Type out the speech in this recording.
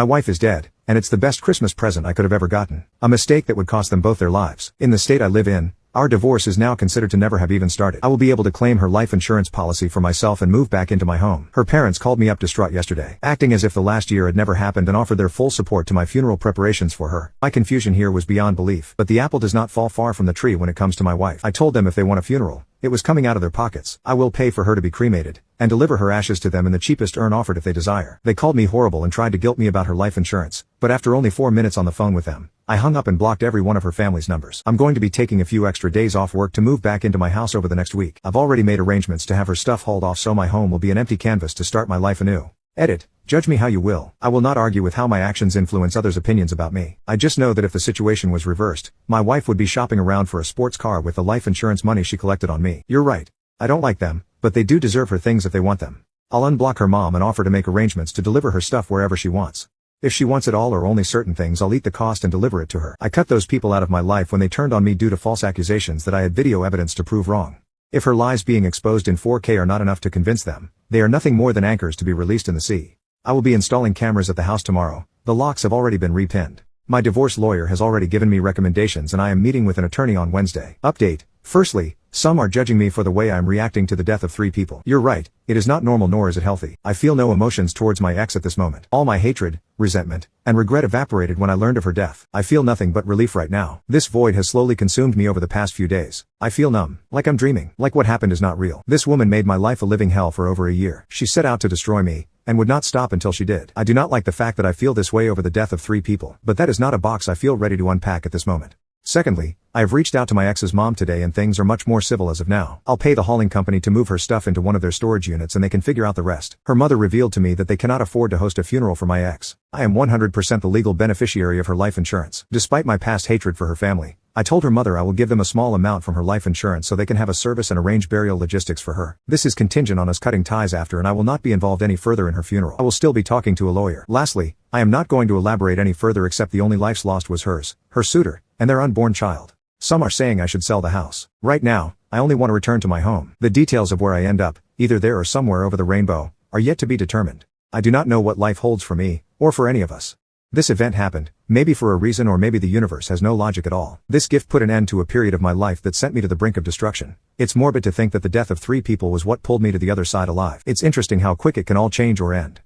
My wife is dead, and it's the best Christmas present I could have ever gotten. A mistake that would cost them both their lives. In the state I live in, our divorce is now considered to never have even started. I will be able to claim her life insurance policy for myself and move back into my home. Her parents called me up distraught yesterday, acting as if the last year had never happened, and offered their full support to my funeral preparations for her. My confusion here was beyond belief, but the apple does not fall far from the tree when it comes to my wife. I told them if they want a funeral, it was coming out of their pockets. I will pay for her to be cremated, and deliver her ashes to them in the cheapest urn offered if they desire. They called me horrible and tried to guilt me about her life insurance, but after only 4 minutes on the phone with them, I hung up and blocked every one of her family's numbers. I'm going to be taking a few extra days off work to move back into my house over the next week. I've already made arrangements to have her stuff hauled off so my home will be an empty canvas to start my life anew. Edit. Judge me how you will. I will not argue with how my actions influence others' opinions about me. I just know that if the situation was reversed, my wife would be shopping around for a sports car with the life insurance money she collected on me. You're right. I don't like them, but they do deserve her things if they want them. I'll unblock her mom and offer to make arrangements to deliver her stuff wherever she wants. If she wants it all or only certain things, I'll eat the cost and deliver it to her. I cut those people out of my life when they turned on me due to false accusations that I had video evidence to prove wrong. If her lies being exposed in 4K are not enough to convince them, they are nothing more than anchors to be released in the sea. I will be installing cameras at the house tomorrow. The locks have already been repinned. My divorce lawyer has already given me recommendations and I am meeting with an attorney on Wednesday. Update. Firstly, some are judging me for the way I am reacting to the death of 3 people. You're right, it is not normal nor is it healthy. I feel no emotions towards my ex at this moment. All my hatred, resentment, and regret evaporated when I learned of her death. I feel nothing but relief right now. This void has slowly consumed me over the past few days. I feel numb, like I'm dreaming, like what happened is not real. This woman made my life a living hell for over a year. She set out to destroy me, and would not stop until she did. I do not like the fact that I feel this way over the death of 3 people, but that is not a box I feel ready to unpack at this moment. Secondly, I have reached out to my ex's mom today and things are much more civil as of now. I'll pay the hauling company to move her stuff into one of their storage units and they can figure out the rest. Her mother revealed to me that they cannot afford to host a funeral for my ex. I am 100% the legal beneficiary of her life insurance. Despite my past hatred for her family, I told her mother I will give them a small amount from her life insurance so they can have a service and arrange burial logistics for her. This is contingent on us cutting ties after, and I will not be involved any further in her funeral. I will still be talking to a lawyer. Lastly, I am not going to elaborate any further except the only lives lost was hers, her suitor, and their unborn child. Some are saying I should sell the house. Right now, I only want to return to my home. The details of where I end up, either there or somewhere over the rainbow, are yet to be determined. I do not know what life holds for me, or for any of us. This event happened, maybe for a reason or maybe the universe has no logic at all. This gift put an end to a period of my life that sent me to the brink of destruction. It's morbid to think that the death of 3 people was what pulled me to the other side alive. It's interesting how quick it can all change or end.